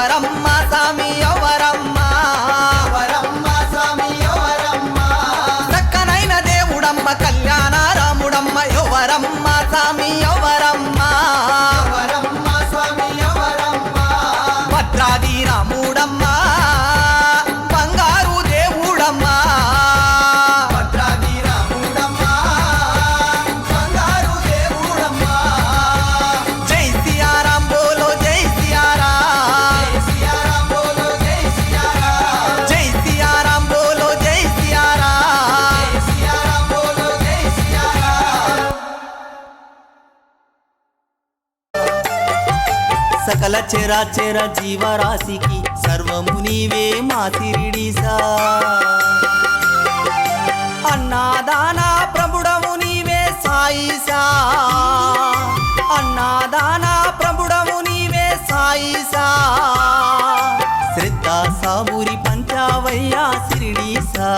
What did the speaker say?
ఎవరమ్మా సామి ఎవరమ్మా ఎవరమ్మా సామి ఎవరమ్మా చక్కనైన దేవుడమ్మ కళ్యాణ రాముడమ్మ ఎవరమ్మా సామి ఎవరమ్మా ఎవరమ్మా స్వామి ఎవరమ్మా భద్రాది రాముడమ్మా బంగారు దేవుడమ్మా భద్రాది రాముడమ్మా బంగారు దేవుడమ్మా జై సియారాం బోలో జై సియారాం జై సియారాం బోలో జై సియారాం జై సియారాం బోలో జై సియారాం జై సియారాం బోలో జై సియారాం సకల చరాచర జీవరాశికి సర్వము నీవే మా సిరిడిసా అన్నాదాన ప్రభుడము నీవే సాయిసా అన్నాదాన ప్రభుడము నీవే సాయిసా శ్రద్ధ సాబురి పంచావయ్యా సిరిడిసా